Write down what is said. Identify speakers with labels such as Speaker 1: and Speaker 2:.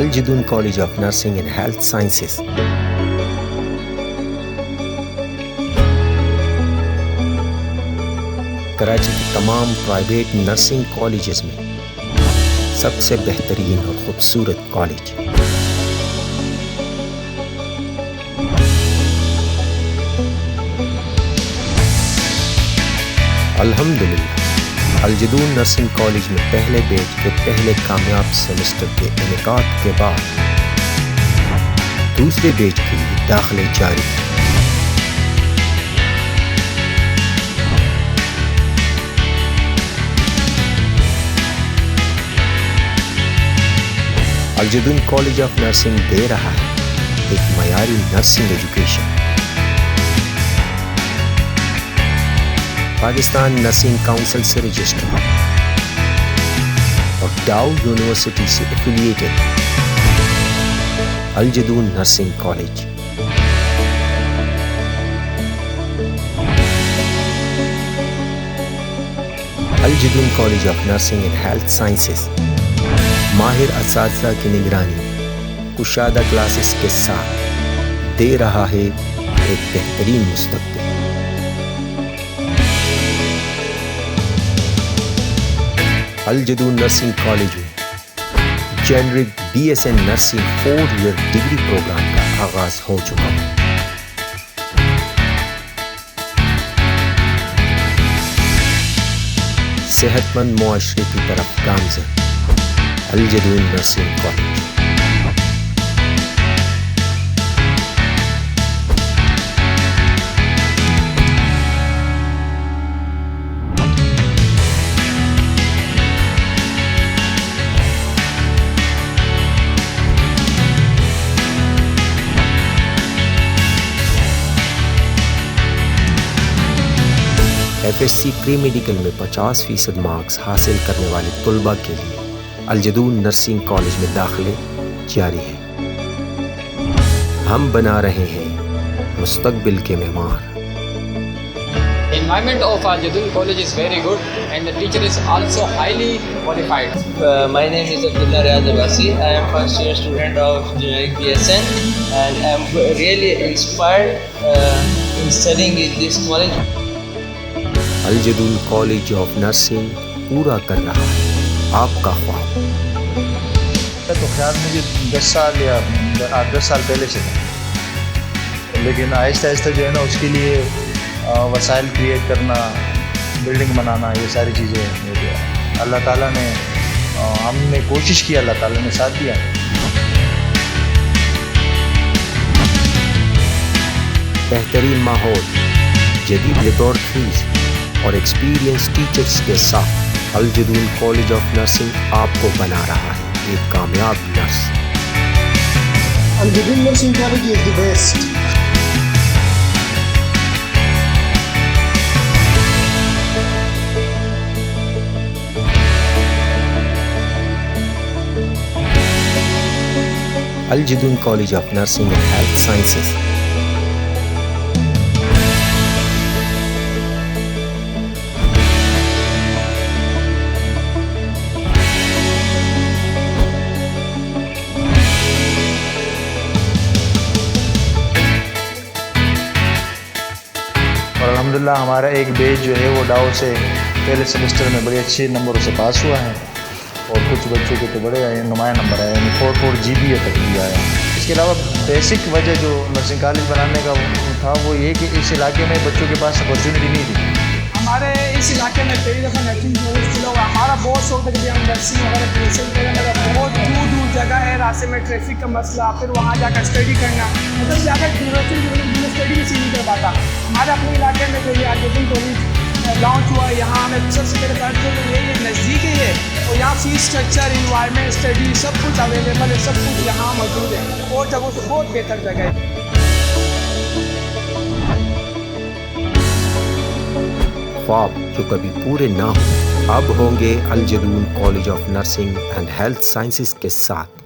Speaker 1: الجدون college of nursing and health sciences. Karachi کی تمام private nursing colleges میں سب سے بہترین اور خوبصورت کالج. الحمدللہ الجدون نرسنگ کالج میں پہلے بیچ کے پہلے کامیاب سیمسٹر کے انعقاد کے بعد دوسرے بیچ کے لیے داخلے جاری ہیں. الجدون کالج آف نرسنگ دے رہا ہے ایک معیاری nursing education. Pakistan nursing council سے رجسٹر اور ڈاؤ یونیورسٹی سے affiliated Aljadoon nursing college. Aljadoon college of nursing and health sciences ماہر اساتذہ کی نگرانی کشادہ کلاسز کے ساتھ دے رہا ہے ایک بہترین مستقبل. الجدون نرسنگ کالج میں generic BSN nursing 4 year degree programme کا آغاز ہو چکا ہے. صحت مند معاشرے کی طرف گامزن Aljadoon nursing college. FSC pre medical میں 50% مارکس حاصل کرنے والے طلباء کے لیے الجدون نرسنگ کالج میں داخلے جاری ہیں. ہم بنا رہے ہیں مستقبل کے معمار.
Speaker 2: Environment of Al-Jadun College is very good and the teacher is also highly qualified.
Speaker 3: My name is Abdullah Riyaz Abbasi. I am first year student of generic BSN and I am really inspired in studying in this college.
Speaker 1: Aljadoon college of nursing پورا کر رہا ہے آپ کا خواب.
Speaker 4: تو خیال مجھے 10 سال یا 10 سال پہلے سے تھا، لیکن آہستہ آہستہ جو ہے نا اس کے لیے وسائل کریٹ کرنا، بلڈنگ بنانا، یہ ساری چیزیں اللہ تعالیٰ نے، ہم نے کوشش کی، اللہ تعالیٰ نے ساتھ دیا.
Speaker 1: بہترین ماحول، جدید لیبارٹریز اور ایکسپیرینس ٹیچرز کے ساتھ الجدون کالج آف نرسنگ آپ کو بنا رہا ہے ایک کامیاب nurse.
Speaker 5: Aljadoon nursing college is the best.
Speaker 1: Aljadoon college of nursing and health sciences
Speaker 4: اور الحمدللہ ہمارا ایک بیچ جو ہے وہ ڈاؤ سے پہلے سیمسٹر میں بڑے اچھے نمبروں سے پاس ہوا ہے، اور کچھ بچوں کے تو بڑے نمایاں نمبر آئے، یعنی 4 GPA تک بھی آیا. اس کے علاوہ بیسک وجہ جو نرسنگ کالج بنانے کا تھا وہ یہ کہ اس علاقے میں بچوں کے پاس اپرچونیٹی نہیں تھی.
Speaker 5: ہمارے اس علاقے میں کئی دفعہ نرسنگ کالج کھلا ہوا، ہمارا بہت شوق ہے کہ ہم نرسنگ وغیرہ پریسنگ کریں، مگر بہت دور دور جگہ ہے، راستے میں ٹریفک کا مسئلہ، پھر وہاں جا کر اسٹڈی کرنا، مطلب زیادہ اسٹڈی بھی نہیں کر پاتا. ہمارے اپنے علاقے میں جو یہ الجدون کالج لانچ ہوا ہے، یہاں ہمیں سب سے پہلے بات جو یہ نزدیک ہی ہے، اور یہاں فیس اسٹرکچر، انوائرمنٹ، اسٹڈی سب کچھ اویلیبل ہے، سب کچھ یہاں موجود ہے، اور جگہوں سے بہت بہتر جگہ ہے.
Speaker 1: خواب جو کبھی پورے نہ ہوں اب ہوں گے Aljadoon college of nursing and health sciences کے ساتھ.